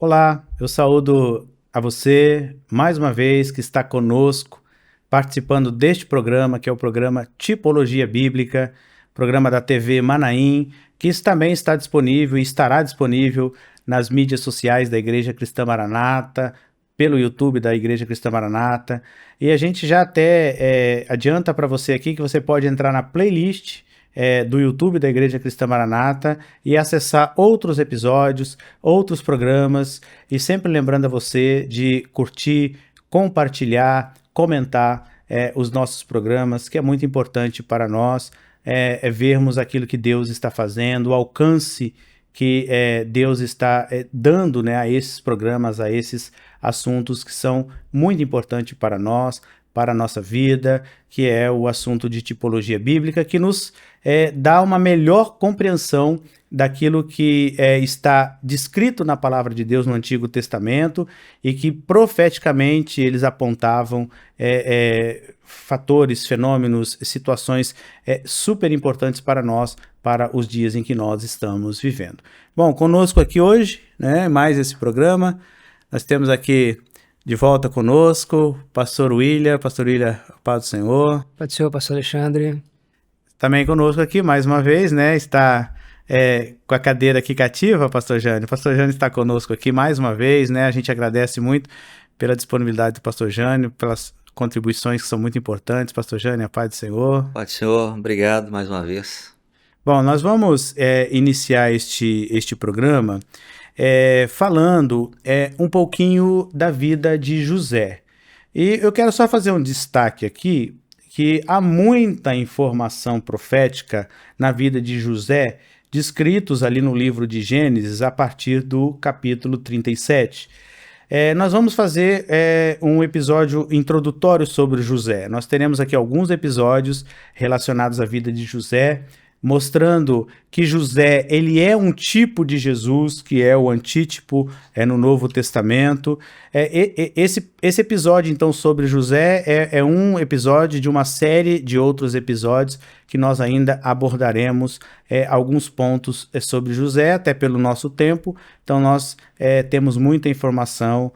Olá, eu saúdo a você mais uma vez que está conosco, participando deste programa, que é o programa Tipologia Bíblica, programa da TV Manaim, que isso também está disponível e estará disponível nas mídias sociais da Igreja Cristã Maranata, pelo YouTube da Igreja Cristã Maranata. E a gente já até adianta para você aqui que você pode entrar na playlist do YouTube da Igreja Cristã Maranata e acessar outros episódios, outros programas, e sempre lembrando a você de curtir, compartilhar, comentar os nossos programas, que é muito importante para nós vermos aquilo que Deus está fazendo, o alcance que Deus está dando, né, a esses programas, a esses assuntos que são muito importantes para nós, para a nossa vida, que é o assunto de tipologia bíblica, que nos dá uma melhor compreensão daquilo que está descrito na palavra de Deus no Antigo Testamento e que profeticamente eles apontavam fatores, fenômenos, situações super importantes para nós, para os dias em que nós estamos vivendo. Bom, conosco aqui hoje, né, mais esse programa, nós temos aqui de volta conosco, Pastor William, paz do Senhor. Paz do Senhor, Pastor Alexandre. Também conosco aqui, mais uma vez, né, está com a cadeira aqui cativa, Pastor Jânio. Pastor Jânio está conosco aqui mais uma vez, né, a gente agradece muito pela disponibilidade do Pastor Jânio, pelas contribuições que são muito importantes. Pastor Jânio, a paz do Senhor. Paz do Senhor, obrigado mais uma vez. Bom, nós vamos iniciar este programa falando um pouquinho da vida de José. E eu quero só fazer um destaque aqui, que há muita informação profética na vida de José, descritos ali no livro de Gênesis, a partir do capítulo 37. Nós vamos fazer um episódio introdutório sobre José. Nós teremos aqui alguns episódios relacionados à vida de José, mostrando que José ele é um tipo de Jesus, que é o antítipo no Novo Testamento. Esse episódio, então, sobre José é um episódio de uma série de outros episódios que nós ainda abordaremos alguns pontos sobre José, até pelo nosso tempo. Então, nós temos muita informação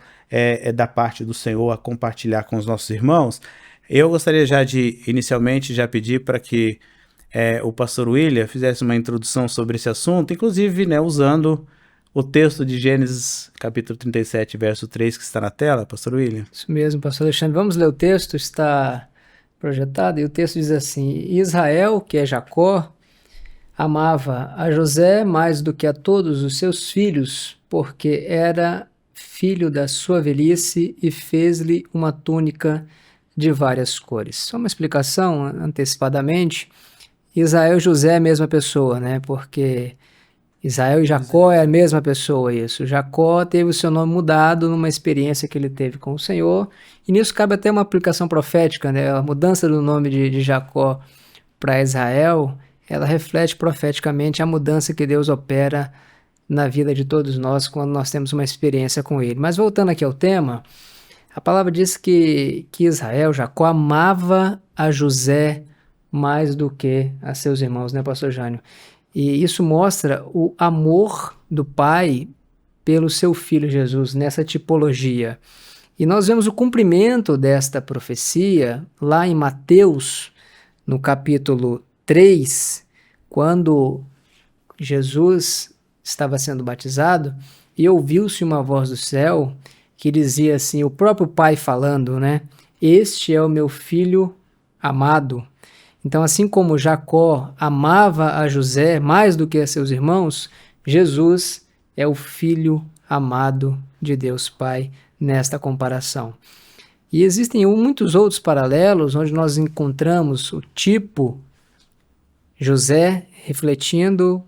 da parte do Senhor a compartilhar com os nossos irmãos. Eu gostaria já de, inicialmente, já pedir para que o pastor William fizesse uma introdução sobre esse assunto, inclusive, né, usando o texto de Gênesis, capítulo 37, verso 3, que está na tela, pastor William. Isso mesmo, pastor Alexandre. Vamos ler o texto, está projetado, e o texto diz assim: Israel, que é Jacó, amava a José mais do que a todos os seus filhos, porque era filho da sua velhice e fez-lhe uma túnica de várias cores. Só uma explicação antecipadamente. Israel e José é a mesma pessoa, né? Porque Israel e Jacó é a mesma pessoa, isso. Jacó teve o seu nome mudado numa experiência que ele teve com o Senhor, e nisso cabe até uma aplicação profética, né? A mudança do nome de Jacó para Israel, ela reflete profeticamente a mudança que Deus opera na vida de todos nós quando nós temos uma experiência com Ele. Mas voltando aqui ao tema, a palavra diz que Israel, Jacó, amava a José mais do que a seus irmãos, né, pastor Jânio? E isso mostra o amor do pai pelo seu filho Jesus, nessa tipologia. E nós vemos o cumprimento desta profecia lá em Mateus, no capítulo 3, quando Jesus estava sendo batizado, e ouviu-se uma voz do céu que dizia assim, o próprio pai falando, né? Este é o meu filho amado. Então, assim como Jacó amava a José mais do que a seus irmãos, Jesus é o filho amado de Deus Pai nesta comparação. E existem muitos outros paralelos onde nós encontramos o tipo José refletindo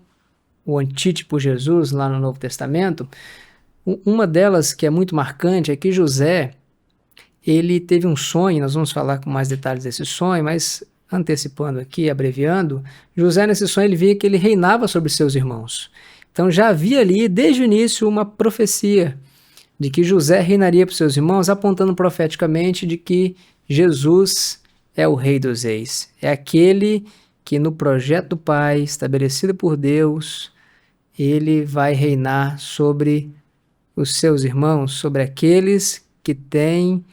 o antítipo Jesus lá no Novo Testamento. Uma delas que é muito marcante é que José, ele teve um sonho, nós vamos falar com mais detalhes desse sonho, mas antecipando aqui, abreviando, José nesse sonho ele via que ele reinava sobre seus irmãos. Então já havia ali, desde o início, uma profecia de que José reinaria para seus irmãos, apontando profeticamente de que Jesus é o Rei dos Reis. É aquele que no projeto do Pai, estabelecido por Deus, ele vai reinar sobre os seus irmãos, sobre aqueles que têm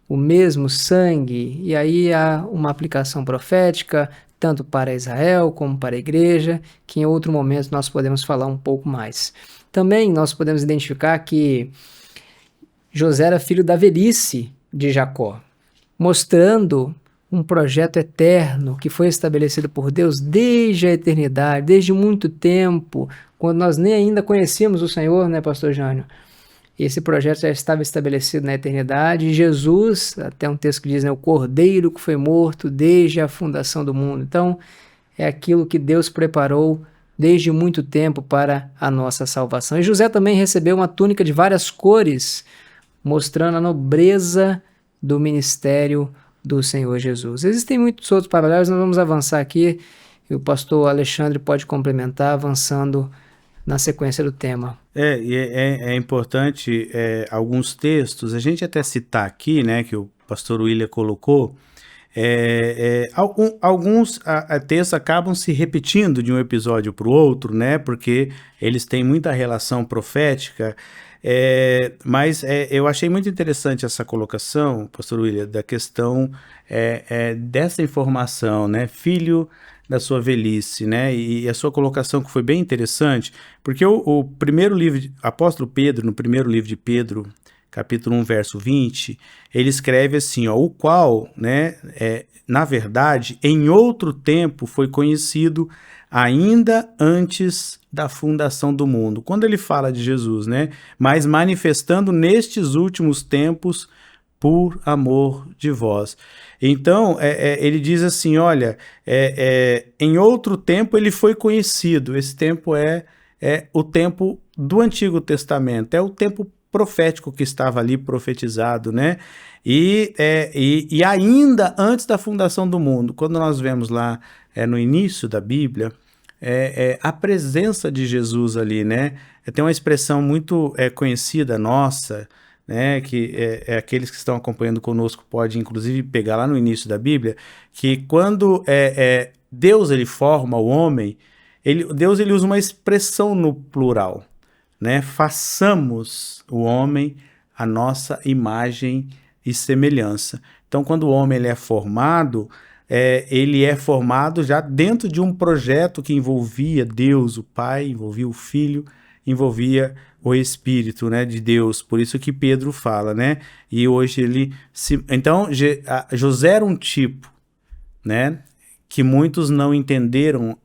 o mesmo sangue. E aí há uma aplicação profética, tanto para Israel como para a igreja, que em outro momento nós podemos falar um pouco mais. Também nós podemos identificar que José era filho da velhice de Jacó, mostrando um projeto eterno que foi estabelecido por Deus desde a eternidade, desde muito tempo, quando nós nem ainda conhecíamos o Senhor, né, pastor Jânio? Esse projeto já estava estabelecido na eternidade, e Jesus, até um texto que diz, né, o Cordeiro que foi morto desde a fundação do mundo. Então, é aquilo que Deus preparou desde muito tempo para a nossa salvação. E José também recebeu uma túnica de várias cores, mostrando a nobreza do ministério do Senhor Jesus. Existem muitos outros paralelos, nós vamos avançar aqui, e o pastor Alexandre pode complementar, avançando na sequência do tema. É importante alguns textos, a gente até citar aqui, né, que o pastor William colocou, alguns textos acabam se repetindo de um episódio para o outro, né, porque eles têm muita relação profética, mas eu achei muito interessante essa colocação, pastor William, da questão dessa informação, né, filho da sua velhice, né, e a sua colocação que foi bem interessante, porque o primeiro livro, apóstolo Pedro, no primeiro livro de Pedro, capítulo 1, verso 20, ele escreve assim, ó, o qual, né, na verdade, em outro tempo foi conhecido ainda antes da fundação do mundo. Quando ele fala de Jesus, né, mas manifestando nestes últimos tempos por amor de vós. Então, ele diz assim, olha, em outro tempo ele foi conhecido, esse tempo é o tempo do Antigo Testamento, é o tempo profético que estava ali profetizado, né? E ainda antes da fundação do mundo, quando nós vemos lá no início da Bíblia, a presença de Jesus ali, né? Tem uma expressão muito conhecida nossa, né, que aqueles que estão acompanhando conosco podem inclusive pegar lá no início da Bíblia, que quando Deus ele forma o homem, Deus ele usa uma expressão no plural, né? Façamos o homem a nossa imagem e semelhança. Então, quando o homem ele é formado já dentro de um projeto que envolvia Deus, o Pai, envolvia o Filho, envolvia o Espírito, né, de Deus. Por isso que Pedro fala, né? E hoje então, José era um tipo, né, que muitos não entenderam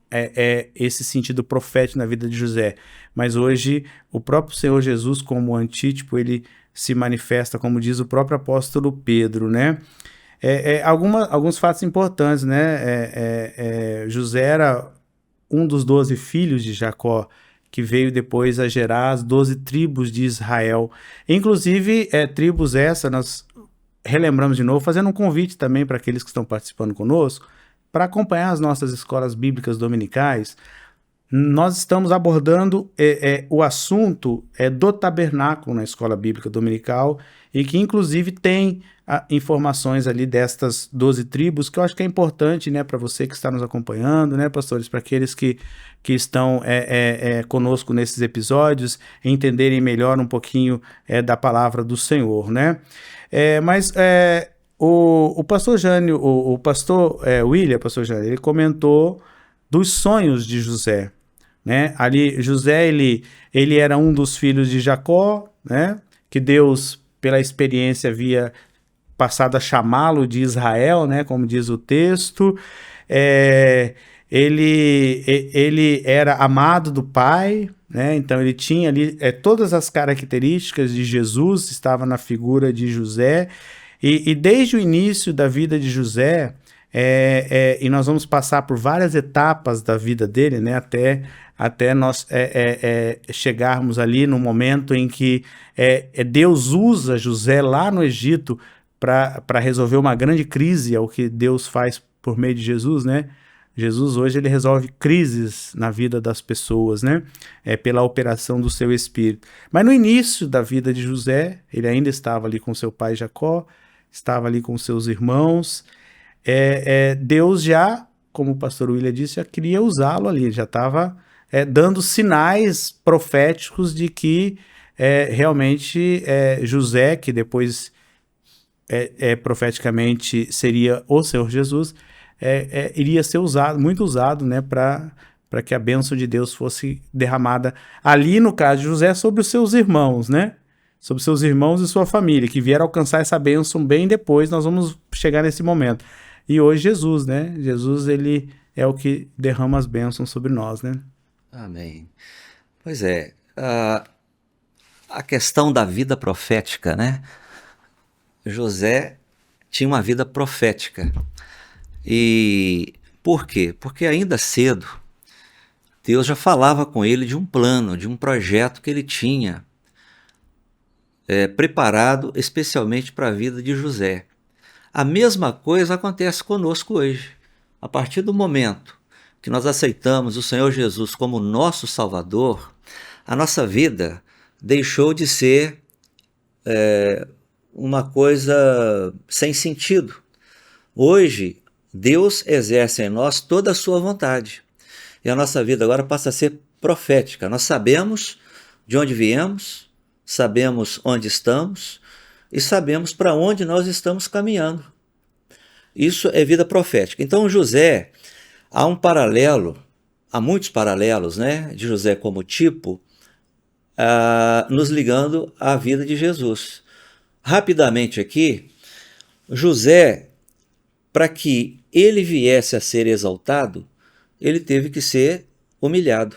esse sentido profético na vida de José. Mas hoje, o próprio Senhor Jesus, como antítipo, ele se manifesta, como diz o próprio apóstolo Pedro, né? Alguns fatos importantes, né? José era um dos 12 filhos de Jacó, que veio depois a gerar as 12 tribos de Israel. Inclusive, tribos essa, nós relembramos de novo, fazendo um convite também para aqueles que estão participando conosco, para acompanhar as nossas escolas bíblicas dominicais. Nós estamos abordando o assunto do tabernáculo na escola bíblica dominical, e que inclusive tem informações ali destas 12 tribos, que eu acho que é importante, né, para você que está nos acompanhando, né, pastores, para aqueles que estão conosco nesses episódios, entenderem melhor um pouquinho da palavra do Senhor, né? O pastor Jânio, o pastor William, pastor Jânio, ele comentou dos sonhos de José, né? Ali, José, ele era um dos filhos de Jacó, né? Que Deus, pela experiência, havia passado a chamá-lo de Israel, né? Como diz o texto. Ele era amado do pai, né? Então ele tinha ali todas as características de Jesus, estava na figura de José, e desde o início da vida de José, e nós vamos passar por várias etapas da vida dele, né? Até nós chegarmos ali no momento em que Deus usa José lá no Egito para resolver uma grande crise, é o que Deus faz por meio de Jesus, né? Jesus hoje ele resolve crises na vida das pessoas, né? Pela operação do seu Espírito. Mas no início da vida de José, ele ainda estava ali com seu pai Jacó, estava ali com seus irmãos. Deus já, como o pastor William disse, já queria usá-lo ali, já estava dando sinais proféticos de que realmente José, que depois profeticamente seria o Senhor Jesus, iria ser muito usado, né, para que a bênção de Deus fosse derramada ali, no caso de José, sobre os seus irmãos, né? Sobre seus irmãos e sua família, que vieram alcançar essa bênção bem depois. Nós vamos chegar nesse momento. E hoje Jesus, né? Jesus, ele é o que derrama as bênçãos sobre nós, né? Amém. Pois é, a questão da vida profética, né? José tinha uma vida profética. E por quê? Porque ainda cedo, Deus já falava com ele de um plano, de um projeto que ele tinha preparado especialmente para a vida de José. A mesma coisa acontece conosco hoje. A partir do momento que nós aceitamos o Senhor Jesus como nosso Salvador, a nossa vida deixou de ser uma coisa sem sentido. Hoje, Deus exerce em nós toda a sua vontade. E a nossa vida agora passa a ser profética. Nós sabemos de onde viemos, sabemos onde estamos e sabemos para onde nós estamos caminhando. Isso é vida profética. Então, José, há um paralelo, há muitos paralelos, né, de José como tipo, nos ligando à vida de Jesus. Rapidamente aqui, José, para que ele viesse a ser exaltado, ele teve que ser humilhado.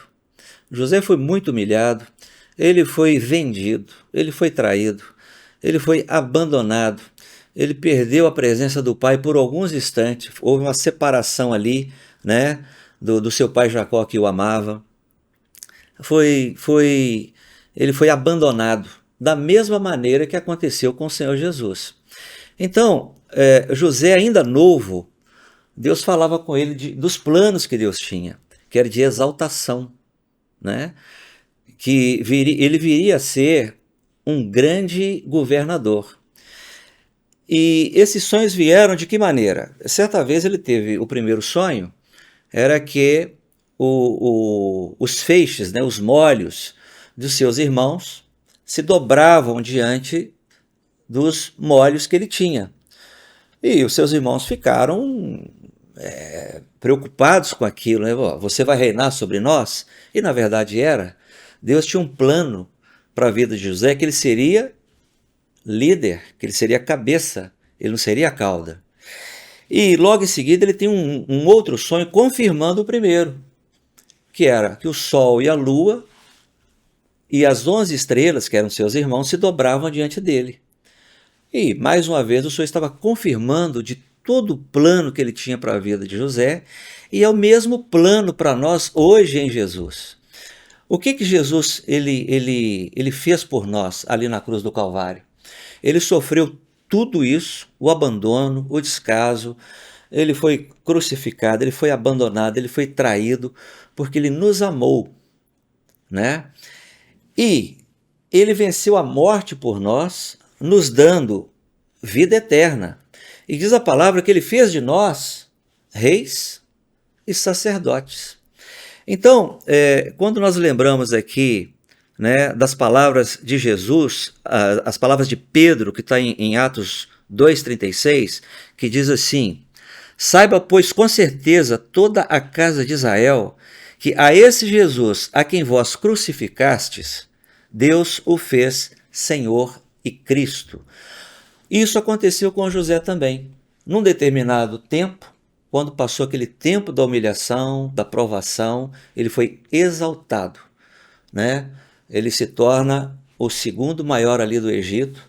José foi muito humilhado, ele foi vendido, ele foi traído, ele foi abandonado, ele perdeu a presença do pai por alguns instantes, houve uma separação ali, né, do seu pai Jacó, que o amava. Ele foi abandonado, da mesma maneira que aconteceu com o Senhor Jesus. Então, José, ainda novo, Deus falava com ele dos planos que Deus tinha, que era de exaltação, né? Que ele viria a ser um grande governador. E esses sonhos vieram de que maneira? Certa vez ele teve o primeiro sonho, era que os feixes, né, os molhos dos seus irmãos se dobravam diante dos molhos que ele tinha. E os seus irmãos ficaram preocupados com aquilo, né? Você vai reinar sobre nós? E na verdade Deus tinha um plano para a vida de José, que ele seria líder, que ele seria cabeça, ele não seria a cauda. E logo em seguida ele tem um outro sonho confirmando o primeiro, que era que o sol e a lua e as 11 estrelas, que eram seus irmãos, se dobravam diante dele. E mais uma vez o Senhor estava confirmando de todo o plano que ele tinha para a vida de José, e é o mesmo plano para nós hoje em Jesus. O que Jesus ele fez por nós ali na cruz do Calvário? Ele sofreu tudo isso, o abandono, o descaso, ele foi crucificado, ele foi abandonado, ele foi traído, porque ele nos amou, né? E ele venceu a morte por nós, nos dando vida eterna. E diz a palavra que ele fez de nós reis e sacerdotes. Então, quando nós lembramos aqui, né, das palavras de Jesus, as palavras de Pedro, que está em Atos 2,36, que diz assim: saiba, pois, com certeza toda a casa de Israel, que a esse Jesus, a quem vós crucificastes, Deus o fez Senhor e Cristo. Isso aconteceu com José também. Num determinado tempo, quando passou aquele tempo da humilhação, da provação, ele foi exaltado, né? Ele se torna o segundo maior ali do Egito.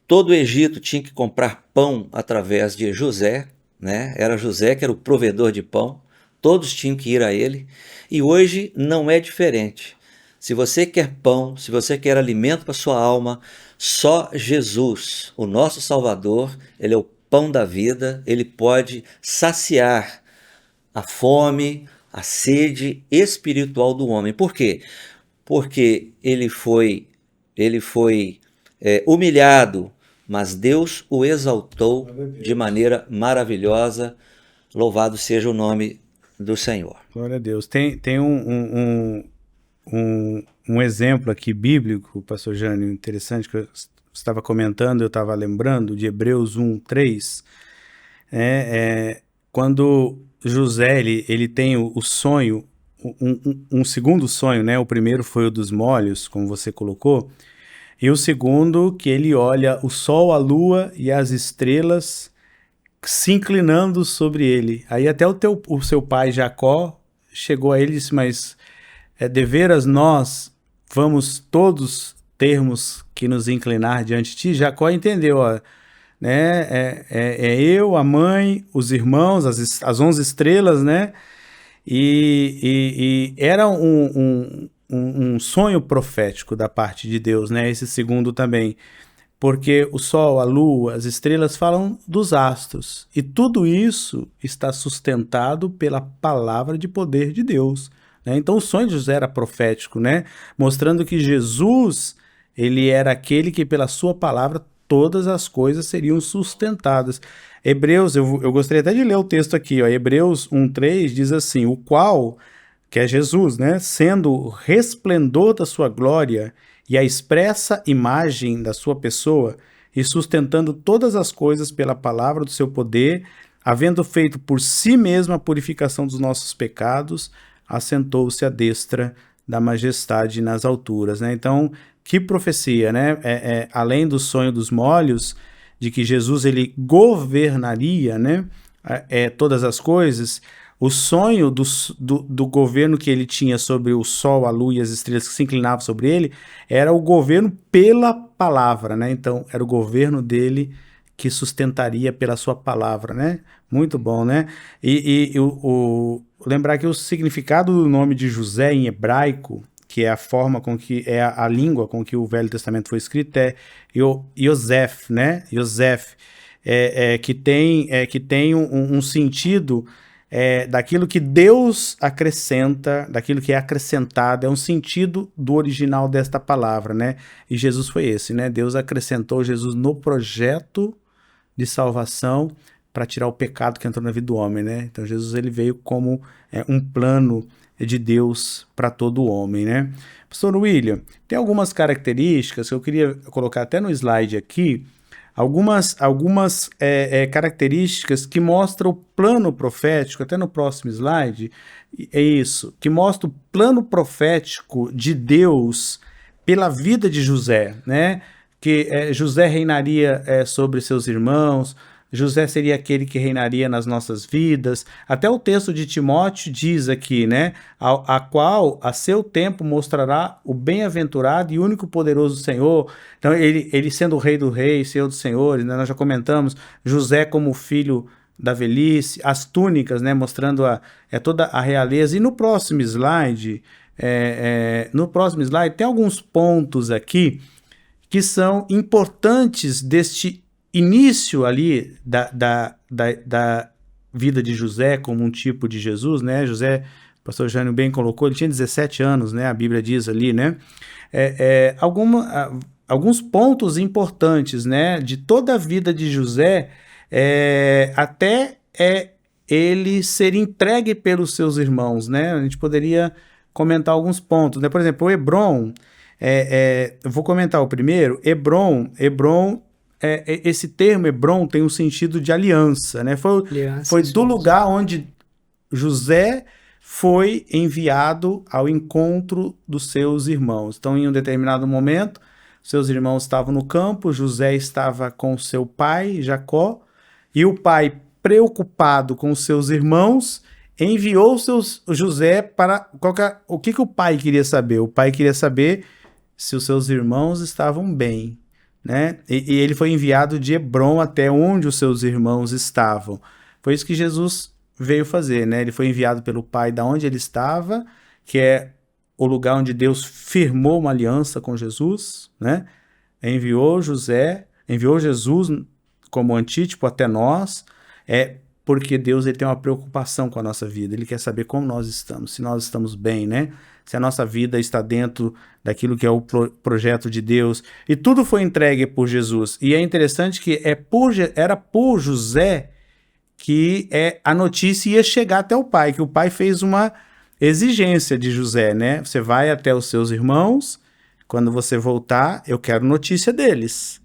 Todo o Egito tinha que comprar pão através de José, né? Era José que era o provedor de pão, todos tinham que ir a ele, e hoje não é diferente. Se você quer pão, se você quer alimento para sua alma, só Jesus, o nosso Salvador, ele é o pão da vida, ele pode saciar a fome, a sede espiritual do homem. Por quê? Porque ele foi humilhado, mas Deus o exaltou de maneira maravilhosa. Louvado seja o nome do Senhor. Glória a Deus. Tem um exemplo aqui bíblico, pastor Jânio, interessante, que eu estava comentando, eu estava lembrando de Hebreus 1:3, quando José ele tem o sonho, um segundo sonho, né? O primeiro foi o dos molhos, como você colocou, e o segundo que ele olha o sol, a lua e as estrelas se inclinando sobre ele. Aí até o seu pai Jacó chegou a ele e disse, mas deveras nós vamos todos termos que nos inclinar diante de ti? Jacó entendeu, ó, né? Eu, a mãe, os irmãos, as 11 estrelas, né? E era um sonho profético da parte de Deus, né? Esse segundo também. Porque o sol, a lua, as estrelas falam dos astros. E tudo isso está sustentado pela palavra de poder de Deus, né? Então o sonho de José era profético, né? Mostrando que Jesus, ele era aquele que pela sua palavra todas as coisas seriam sustentadas. Hebreus, eu gostaria até de ler o texto aqui, ó. Hebreus 1:3 diz assim, o qual, que é Jesus, né? Sendo o resplendor da sua glória e a expressa imagem da sua pessoa, e sustentando todas as coisas pela palavra do seu poder, havendo feito por si mesmo a purificação dos nossos pecados, assentou-se à destra da majestade nas alturas, né? Então, que profecia, né? Além do sonho dos molhos, de que Jesus ele governaria, né? Todas as coisas. O sonho do governo que ele tinha sobre o sol, a lua e as estrelas que se inclinavam sobre ele, era o governo pela palavra, né? Então, era o governo dele que sustentaria pela sua palavra, né? Muito bom, né? Lembrar que o significado do nome de José em hebraico, que é a forma com que, é a língua com que o Velho Testamento foi escrito, é Yosef, né? Yosef, que tem um sentido... daquilo que Deus acrescenta, daquilo que é acrescentado, é um sentido do original desta palavra, né? E Jesus foi esse, né? Deus acrescentou Jesus no projeto de salvação para tirar o pecado que entrou na vida do homem, né? Então Jesus ele veio como um plano de Deus para todo o homem, né? Pastor William, tem algumas características que eu queria colocar até no slide aqui, algumas características que mostram o plano profético, até no próximo slide, é isso, que mostra o plano profético de Deus pela vida de José, né? Que José reinaria sobre seus irmãos, José seria aquele que reinaria nas nossas vidas. Até o texto de Timóteo diz aqui, né? A qual a seu tempo mostrará o bem-aventurado e único poderoso Senhor. Então, ele sendo o rei do rei, Senhor dos senhores, né? Nós já comentamos, José como filho da velhice, as túnicas, né? Mostrando toda a realeza. E no próximo slide, tem alguns pontos aqui que são importantes deste início ali da vida de José como um tipo de Jesus, né? José, o pastor Jânio bem colocou, ele tinha 17 anos, né? A Bíblia diz ali, né? Alguns pontos importantes, né? De toda a vida de José, até ele ser entregue pelos seus irmãos, né? A gente poderia comentar alguns pontos, né? Por exemplo, o Hebron, eu vou comentar o primeiro, Hebron, esse termo Hebron tem um sentido de aliança, né? Foi do lugar onde José foi enviado ao encontro dos seus irmãos. Então, em um determinado momento, seus irmãos estavam no campo, José estava com seu pai, Jacó, e o pai, preocupado com seus irmãos, enviou José para... O que o pai queria saber? O pai queria saber se os seus irmãos estavam bem, né? E ele foi enviado de Hebron até onde os seus irmãos estavam. Foi isso que Jesus veio fazer, né? Ele foi enviado pelo Pai da onde ele estava, que é o lugar onde Deus firmou uma aliança com Jesus, né? Enviou Jesus como antítipo até nós, porque Deus ele tem uma preocupação com a nossa vida, ele quer saber como nós estamos, se nós estamos bem, né? Se a nossa vida está dentro daquilo que é o projeto de Deus. E tudo foi entregue por Jesus. E é interessante que era por José que a notícia ia chegar até o pai, que o pai fez exigência de José, né? Você vai até os seus irmãos, quando você voltar, eu quero notícia deles,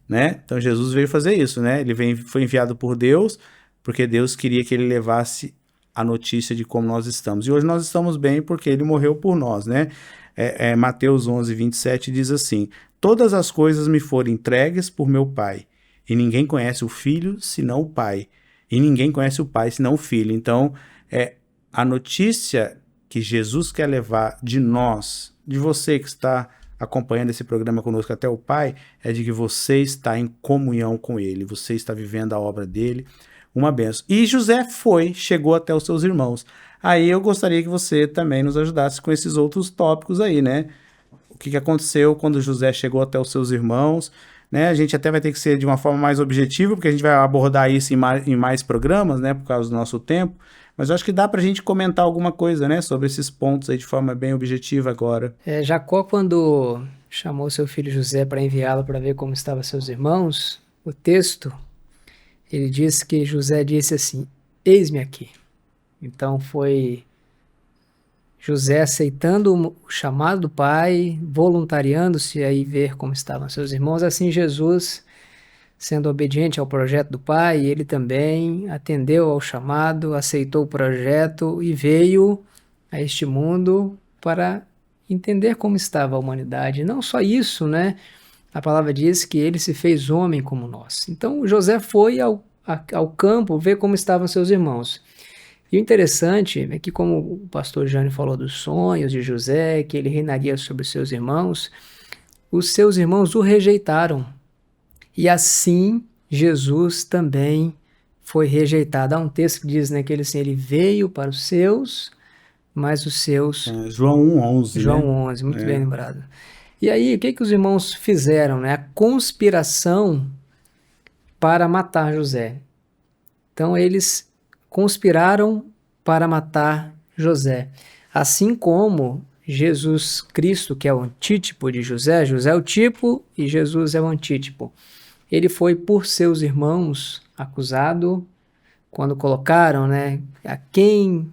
né? Então Jesus veio fazer isso, né? Foi enviado por Deus, porque Deus queria que ele levasse a notícia de como nós estamos. E hoje nós estamos bem porque ele morreu por nós, né? Mateus 11, 27 diz assim: todas as coisas me foram entregues por meu Pai, e ninguém conhece o Filho senão o Pai, e ninguém conhece o Pai senão o Filho. Então, a notícia que Jesus quer levar de nós, de você que está acompanhando esse programa conosco até o Pai, é de que você está em comunhão com Ele, você está vivendo a obra dele, uma bênção. E José chegou até os seus irmãos. Aí eu gostaria que você também nos ajudasse com esses outros tópicos aí, né? O que aconteceu quando José chegou até os seus irmãos, né? A gente até vai ter que ser de uma forma mais objetiva, porque a gente vai abordar isso em mais programas, né? Por causa do nosso tempo. Mas eu acho que dá pra gente comentar alguma coisa, né? Sobre esses pontos aí de forma bem objetiva agora. Jacó, quando chamou seu filho José para enviá-lo para ver como estavam seus irmãos, o texto, ele diz que José disse assim: eis-me aqui. Então foi José aceitando o chamado do pai, voluntariando-se a ir ver como estavam seus irmãos. Assim Jesus, sendo obediente ao projeto do pai, ele também atendeu ao chamado, aceitou o projeto e veio a este mundo para entender como estava a humanidade. Não só isso, né? A palavra diz que ele se fez homem como nós. Então José foi ao campo ver como estavam seus irmãos. E o interessante é que, como o pastor Jânio falou dos sonhos de José, que ele reinaria sobre seus irmãos, os seus irmãos o rejeitaram. E assim Jesus também foi rejeitado. Há um texto que diz, né, que ele veio para os seus, mas os seus... João 1:11. João, né? 11, muito bem lembrado. E aí, o que os irmãos fizeram? Né? A conspiração para matar José. Então, eles conspiraram para matar José. Assim como Jesus Cristo, que é o antítipo de José, José é o tipo e Jesus é o antítipo. Ele foi por seus irmãos acusado quando colocaram, né, a quem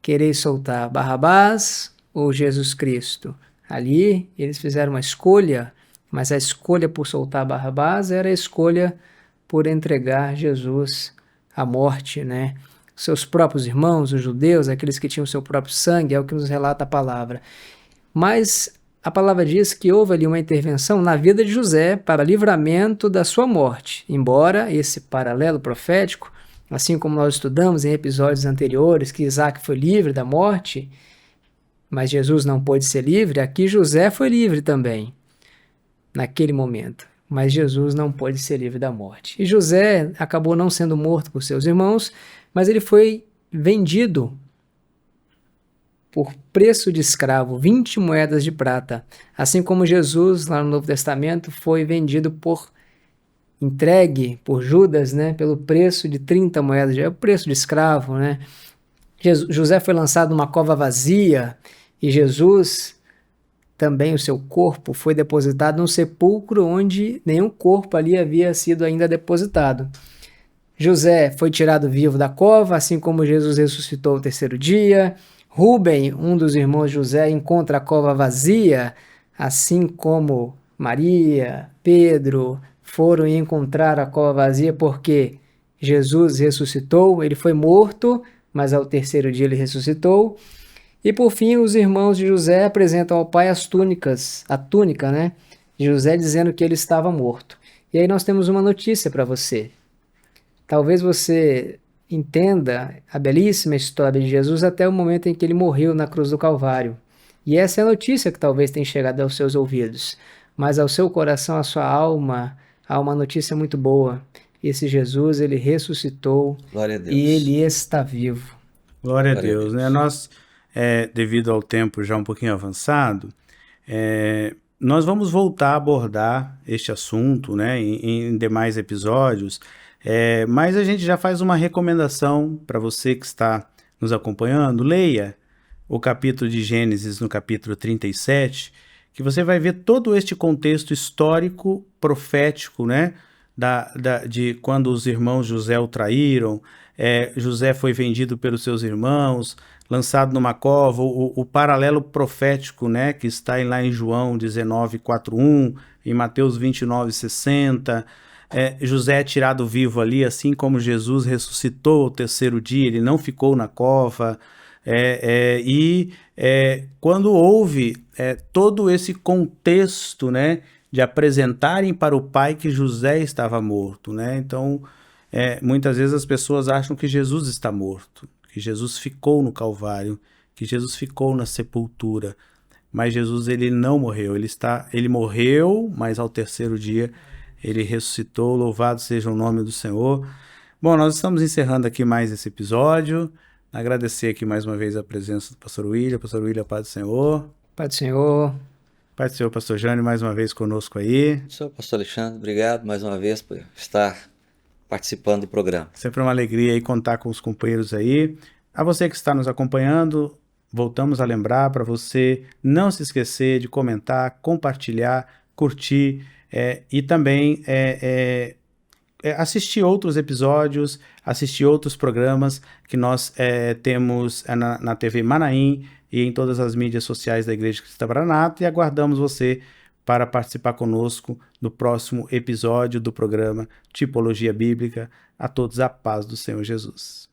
quereis soltar, Barrabás ou Jesus Cristo? Ali eles fizeram uma escolha, mas a escolha por soltar Barrabás era a escolha por entregar Jesus à morte, né? Seus próprios irmãos, os judeus, aqueles que tinham seu próprio sangue, é o que nos relata a palavra. Mas a palavra diz que houve ali uma intervenção na vida de José para livramento da sua morte, embora esse paralelo profético, assim como nós estudamos em episódios anteriores, que Isaac foi livre da morte, mas Jesus não pôde ser livre, aqui José foi livre também, naquele momento. Mas Jesus não pôde ser livre da morte. E José acabou não sendo morto por seus irmãos, mas ele foi vendido por preço de escravo, 20 moedas de prata. Assim como Jesus, lá no Novo Testamento, foi vendido entregue por Judas, né, pelo preço de 30 moedas, é o preço de escravo, né? José foi lançado numa cova vazia e Jesus, também o seu corpo, foi depositado num sepulcro onde nenhum corpo ali havia sido ainda depositado. José foi tirado vivo da cova, assim como Jesus ressuscitou ao terceiro dia. Rúben, um dos irmãos de José, encontra a cova vazia, assim como Maria, Pedro foram encontrar a cova vazia porque Jesus ressuscitou, ele foi morto, mas ao terceiro dia ele ressuscitou. E por fim, os irmãos de José apresentam ao pai a túnica, né, de José, dizendo que ele estava morto. E aí nós temos uma notícia para você. Talvez você entenda a belíssima história de Jesus até o momento em que ele morreu na cruz do Calvário. E essa é a notícia que talvez tenha chegado aos seus ouvidos. Mas ao seu coração, à sua alma, há uma notícia muito boa. Esse Jesus, ele ressuscitou. Glória a Deus. E ele está vivo. Glória a Deus, né? Nós, devido ao tempo já um pouquinho avançado, nós vamos voltar a abordar este assunto, né, em demais episódios, mas a gente já faz uma recomendação para você que está nos acompanhando. Leia o capítulo de Gênesis no capítulo 37, que você vai ver todo este contexto histórico, profético, né, de quando os irmãos José o traíram, José foi vendido pelos seus irmãos, lançado numa cova, o paralelo profético, né, que está lá em João 19:41, em Mateus 29:60, José é tirado vivo ali, assim como Jesus ressuscitou ao terceiro dia, ele não ficou na cova, quando houve todo esse contexto, né, de apresentarem para o pai que José estava morto, né? Então, muitas vezes as pessoas acham que Jesus está morto, que Jesus ficou no Calvário, que Jesus ficou na sepultura, mas Jesus ele não morreu, ele morreu, mas ao terceiro dia ele ressuscitou, louvado seja o nome do Senhor. Bom, nós estamos encerrando aqui mais esse episódio, agradecer aqui mais uma vez a presença do pastor William, Paz do Senhor. Pai do Senhor. Pai do Senhor, pastor Jânio, mais uma vez conosco aí. Senhor pastor Alexandre, obrigado mais uma vez por estar participando do programa. Sempre uma alegria aí contar com os companheiros aí. A você que está nos acompanhando, voltamos a lembrar para você não se esquecer de comentar, compartilhar, curtir e também assistir outros episódios, assistir outros programas que nós temos na TV Manaim e em todas as mídias sociais da Igreja Cristã Maranata, e aguardamos você para participar conosco no próximo episódio do programa Tipologia Bíblica. A todos a paz do Senhor Jesus.